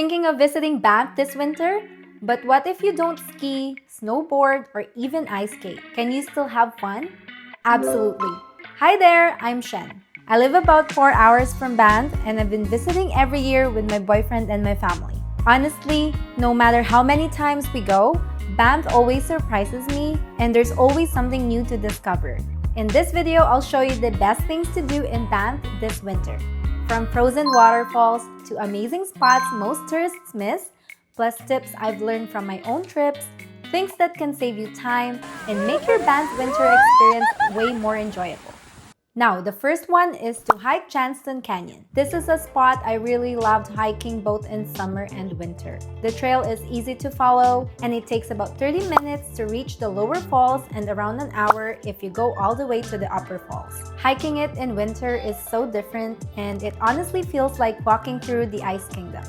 Thinking of visiting Banff this winter? But what if you don't ski, snowboard, or even ice skate? Can you still have fun? Absolutely. Hi there, I'm Shen. I live about 4 hours from Banff and I've been visiting every year with my boyfriend and my family. Honestly, no matter how many times we go, Banff always surprises me and there's always something new to discover. In this video, I'll show you the best things to do in Banff this winter. From frozen waterfalls to amazing spots most tourists miss, plus tips I've learned from my own trips, things that can save you time and make your Banff winter experience way more enjoyable. Now, the first one is to hike Johnston Canyon. This is a spot I really loved hiking both in summer and winter. The trail is easy to follow and it takes about 30 minutes to reach the lower falls and around an hour if you go all the way to the upper falls. Hiking it in winter is so different and it honestly feels like walking through the Ice Kingdom.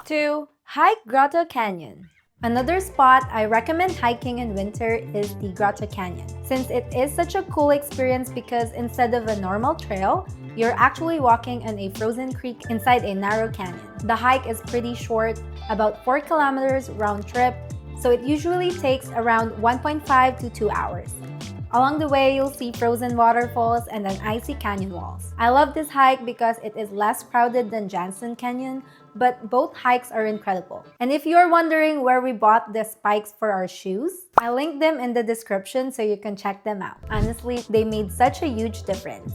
2. Hike Grotto Canyon. Another spot I recommend hiking in winter is the Grotto Canyon, since it is such a cool experience because instead of a normal trail, you're actually walking in a frozen creek inside a narrow canyon. The hike is pretty short, about 4 kilometers round trip, so it usually takes around 1.5 to 2 hours. Along the way, you'll see frozen waterfalls and then icy canyon walls. I love this hike because it is less crowded than Johnston Canyon, but both hikes are incredible. And if you're wondering where we bought the spikes for our shoes, I linked them in the description so you can check them out. Honestly, they made such a huge difference.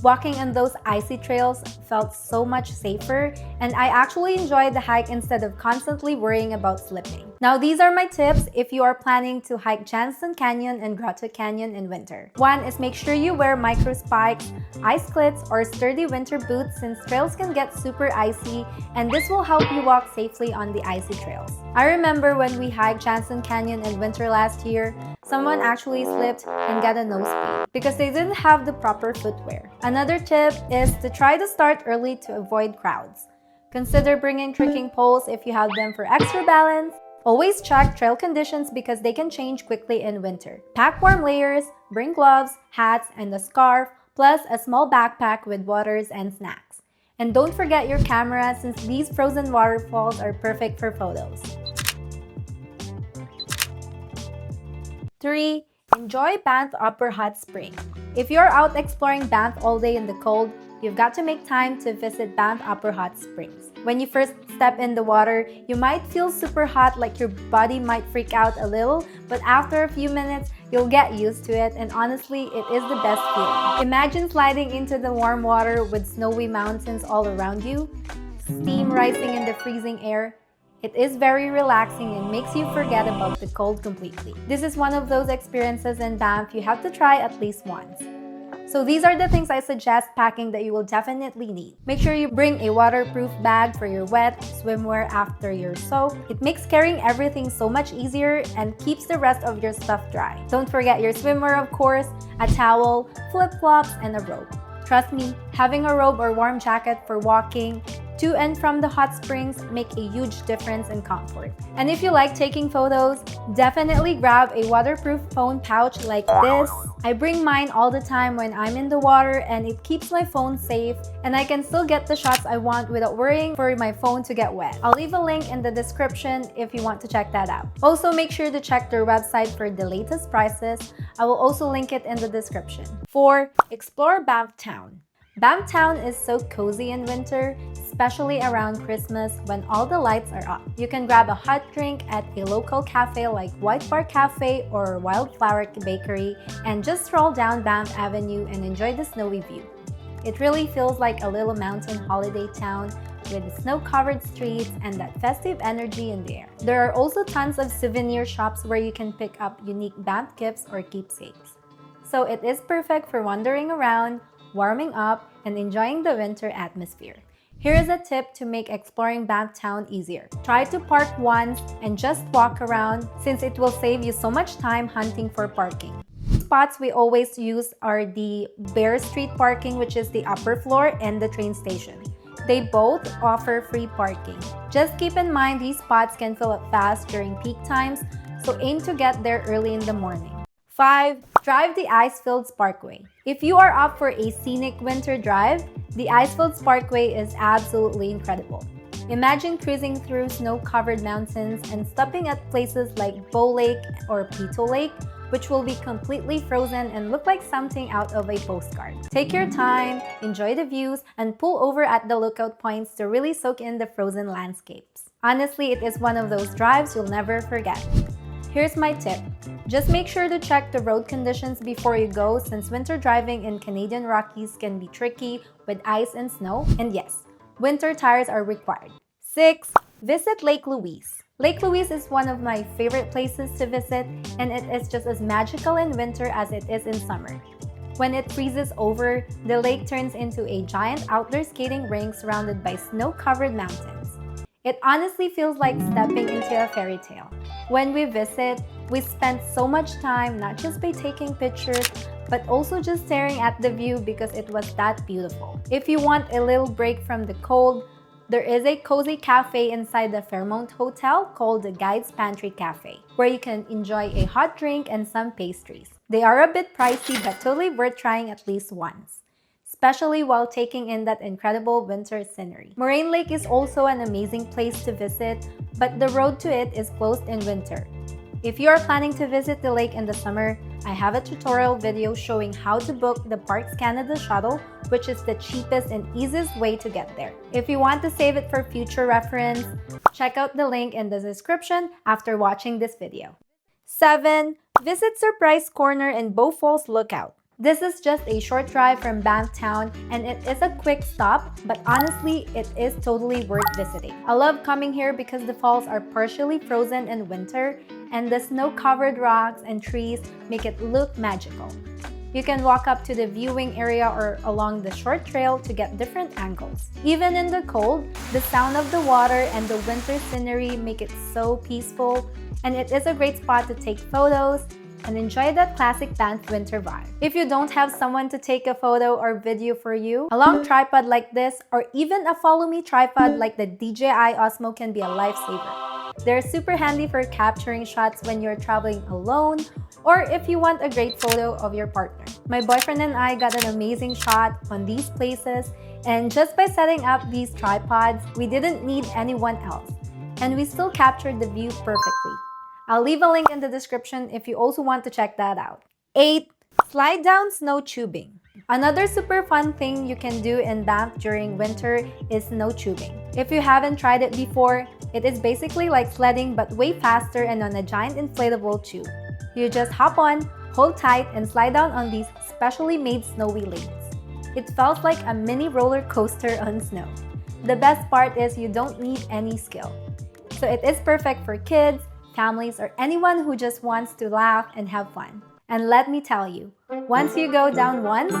Walking on those icy trails felt so much safer, and I actually enjoyed the hike instead of constantly worrying about slipping. Now, these are my tips if you are planning to hike Johnston Canyon and Grotto Canyon in winter. 1 is make sure you wear micro spikes, ice clits, or sturdy winter boots since trails can get super icy, and this will help you walk safely on the icy trails. I remember when we hiked Johnston Canyon in winter last year, someone actually slipped and got a nose bleed because they didn't have the proper footwear. Another tip is to try to start early to avoid crowds. Consider bringing trekking poles if you have them for extra balance. Always check trail conditions because they can change quickly in winter. Pack warm layers, bring gloves, hats, and a scarf, plus a small backpack with waters and snacks. And don't forget your camera since these frozen waterfalls are perfect for photos. 3. Enjoy Banff Upper Hot Spring. If you're out exploring Banff all day in the cold, you've got to make time to visit Banff Upper Hot Springs. When you first step in the water, you might feel super hot, like your body might freak out a little, but after a few minutes, you'll get used to it, and honestly, it is the best feeling. Imagine sliding into the warm water with snowy mountains all around you, steam rising in the freezing air. It is very relaxing and makes you forget about the cold completely. This is one of those experiences in Banff you have to try at least once. So these are the things I suggest packing that you will definitely need. Make sure you bring a waterproof bag for your wet swimwear after your soak. It makes carrying everything so much easier and keeps the rest of your stuff dry. Don't forget your swimwear, of course, a towel, flip-flops, and a robe. Trust me, having a robe or warm jacket for walking to and from the hot springs make a huge difference in comfort. And if you like taking photos, definitely grab a waterproof phone pouch like this. I bring mine all the time when I'm in the water and it keeps my phone safe and I can still get the shots I want without worrying for my phone to get wet. I'll leave a link in the description if you want to check that out. Also, make sure to check their website for the latest prices. I will also link it in the description. 4. Explore Banff Town. Banff Town is so cozy in winter, especially around Christmas when all the lights are up. You can grab a hot drink at a local cafe like White Bar Cafe or Wildflower Bakery and just stroll down Banff Avenue and enjoy the snowy view. It really feels like a little mountain holiday town with snow-covered streets and that festive energy in the air. There are also tons of souvenir shops where you can pick up unique Banff gifts or keepsakes. So it is perfect for wandering around, warming up, and enjoying the winter atmosphere. Here is a tip to make exploring Banff Town easier. Try to park once and just walk around since it will save you so much time hunting for parking. Spots we always use are the Bear Street parking, which is the upper floor, and the train station. They both offer free parking. Just keep in mind these spots can fill up fast during peak times, so aim to get there early in the morning. 5. Drive the Icefields Parkway. If you are up for a scenic winter drive, The Icefields Parkway is absolutely incredible. Imagine cruising through snow-covered mountains and stopping at places like Bow Lake or Pito Lake, which will be completely frozen and look like something out of a postcard. Take your time, enjoy the views, and pull over at the lookout points to really soak in the frozen landscapes. Honestly, it is one of those drives you'll never forget. Here's my tip. Just make sure to check the road conditions before you go, since winter driving in Canadian Rockies can be tricky with ice and snow. And yes, winter tires are required. 6. Visit Lake Louise. Lake Louise is one of my favorite places to visit, and it is just as magical in winter as it is in summer. When it freezes over, the lake turns into a giant outdoor skating rink surrounded by snow-covered mountains. It honestly feels like stepping into a fairy tale. When we visit, we spend so much time not just by taking pictures, but also just staring at the view because it was that beautiful. If you want a little break from the cold, there is a cozy cafe inside the Fairmont Hotel called the Guide's Pantry Cafe, where you can enjoy a hot drink and some pastries. They are a bit pricey, but totally worth trying at least once, especially while taking in that incredible winter scenery. Moraine Lake is also an amazing place to visit, but the road to it is closed in winter. If you are planning to visit the lake in the summer, I have a tutorial video showing how to book the Parks Canada shuttle, which is the cheapest and easiest way to get there. If you want to save it for future reference, check out the link in the description after watching this video. 7. Visit Surprise Corner in Bow Falls Lookout. This is just a short drive from Banff town, and it is a quick stop, but honestly, it is totally worth visiting. I love coming here because the falls are partially frozen in winter, and the snow-covered rocks and trees make it look magical. You can walk up to the viewing area or along the short trail to get different angles. Even in the cold, the sound of the water and the winter scenery make it so peaceful, and it is a great spot to take photos and enjoy that classic Banff winter vibe. If you don't have someone to take a photo or video for you, a long tripod like this or even a follow me tripod like the DJI Osmo can be a lifesaver. They're super handy for capturing shots when you're traveling alone or if you want a great photo of your partner. My boyfriend and I got an amazing shot on these places, and just by setting up these tripods, we didn't need anyone else, and we still captured the view perfectly. I'll leave a link in the description if you also want to check that out. 8. Slide down snow tubing. Another super fun thing you can do in Banff during winter is snow tubing. If you haven't tried it before, it is basically like sledding but way faster and on a giant inflatable tube. You just hop on, hold tight, and slide down on these specially made snowy lanes. It felt like a mini roller coaster on snow. The best part is you don't need any skill. So it is perfect for kids, families, or anyone who just wants to laugh and have fun. And let me tell you, once you go down once,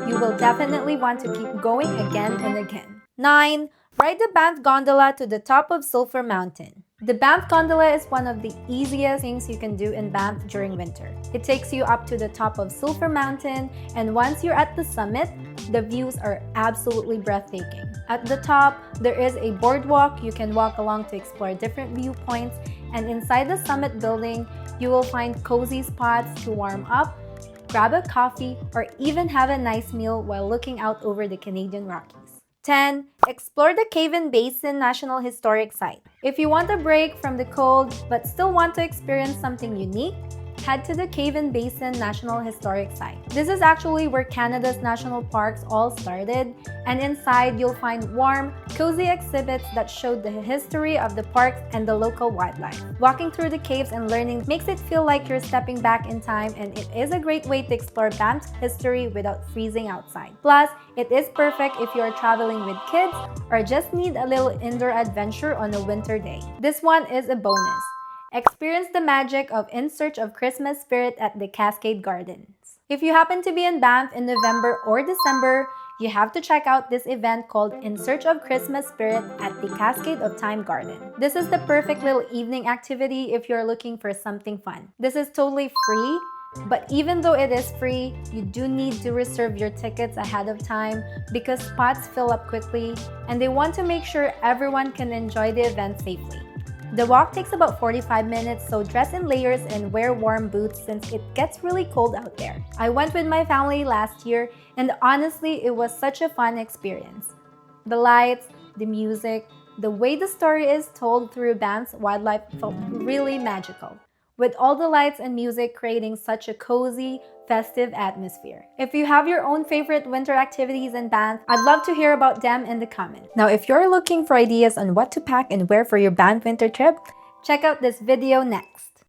you will definitely want to keep going again and again. 9. Ride the Banff Gondola to the top of Sulphur Mountain. The Banff Gondola is one of the easiest things you can do in Banff during winter. It takes you up to the top of Sulphur Mountain, and once you're at the summit, the views are absolutely breathtaking. At the top, there is a boardwalk you can walk along to explore different viewpoints, and inside the summit building, you will find cozy spots to warm up, grab a coffee, or even have a nice meal while looking out over the Canadian Rockies. 10. Explore the Basin National Historic Site. If you want a break from the cold but still want to experience something unique, head to the Basin National Historic Site. This is actually where Canada's national parks all started, and inside you'll find warm, cozy exhibits that show the history of the parks and the local wildlife. Walking through the caves and learning makes it feel like you're stepping back in time, and it is a great way to explore Banff's history without freezing outside. Plus, it is perfect if you're traveling with kids or just need a little indoor adventure on a winter day. This one is a bonus. Experience the magic of In Search of Christmas Spirit at the Cascade Gardens. If you happen to be in Banff in November or December, you have to check out this event called In Search of Christmas Spirit at the Cascade of Time Garden. This is the perfect little evening activity if you're looking for something fun. This is totally free, but even though it is free, you do need to reserve your tickets ahead of time because spots fill up quickly and they want to make sure everyone can enjoy the event safely. The walk takes about 45 minutes, so dress in layers and wear warm boots since it gets really cold out there. I went with my family last year, and honestly, it was such a fun experience. The lights, the music, the way the story is told through Banff's wildlife felt really magical, with all the lights and music creating such a cozy, festive atmosphere. If you have your own favorite winter activities in Banff, I'd love to hear about them in the comments. Now, if you're looking for ideas on what to pack and wear for your Banff winter trip, check out this video next.